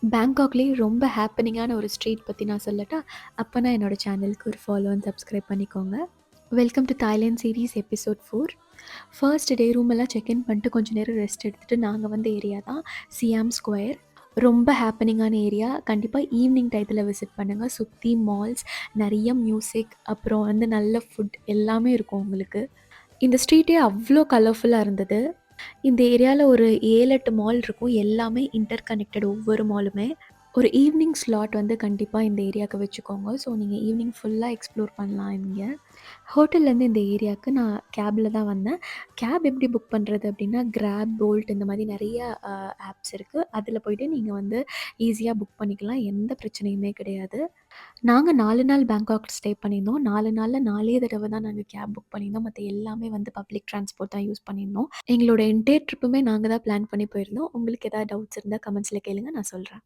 பேங்காக்லேயே ரொம்ப ஹேப்பனிங்கான ஒரு ஸ்ட்ரீட் பத்தி நான் சொல்லட்டா? அப்பனா என்னோட சேனலுக்கு ஒரு ஃபாலோ அண்ட் சப்ஸ்கிரைப் பண்ணிக்கோங்க. Welcome to Thailand series episode 4. First day room எல்லாம் செக் இன் பண்ணிட்டு கொஞ்ச நேரம் ரெஸ்ட் எடுத்துட்டு நாங்க வந்த ஏரியா தான் சியாம் ஸ்கொயர். ரொம்ப ஹேப்பனிங்கான ஏரியா. கண்டிப்பா ஈவினிங் டயத்துல விசிட் பண்ணுங்க. சுத்தி மால்ஸ், நெறைய மியூசிக், அப்புறம் வந்து நல்ல ஃபுட் எல்லாமே இருக்கும் உங்களுக்கு. இந்த ஸ்ட்ரீட்டே அவ்ளோ கலர்ஃபுல்லா இருந்தது. இந்த ஏரியால ஒரு 7, 8 மால் இருக்கும். எல்லாமே இன்டர் கனெக்டட் ஒவ்வொரு மாலுமே. ஒரு ஈவினிங் ஸ்லாட் வந்து கண்டிப்பா இந்த ஏரியாவுக்கு வச்சுக்கோங்க. ஸோ நீங்க ஈவினிங் ஃபுல்லா எக்ஸ்ப்ளோர் பண்ணலாம் இங்க. ஹோட்டல்லேருந்து இந்த ஏரியாவுக்கு நான் கேப்ல தான் வந்தேன். கேப் எப்படி புக் பண்ணுறது அப்படின்னா, கிராப், போல்ட் இந்த மாதிரி நிறைய ஆப்ஸ் இருக்குது. அதில் போயிட்டு நீங்கள் வந்து ஈஸியாக புக் பண்ணிக்கலாம். எந்த பிரச்சனையுமே கிடையாது. நாங்க 4 நாள் பேங்காக் ஸ்டே பண்ணியிருந்தோம். 4 நாள்ல 4 தடவ தான் நாங்க கேப் புக் பண்ணியிருந்தோம். மத்த எல்லாமே வந்து பப்ளிக் டிரான்ஸ்போர்ட் தான் யூஸ் பண்ணியிருந்தோம். எங்களோட என்டையர் ட்ரிப்புமே நாங்க தான் பிளான் பண்ணி போயிருந்தோம். உங்களுக்கு ஏதாவது டவுட்ஸ் இருந்தா கமெண்ட்ஸ்ல கேளுங்க. நான் சொல்றேன்.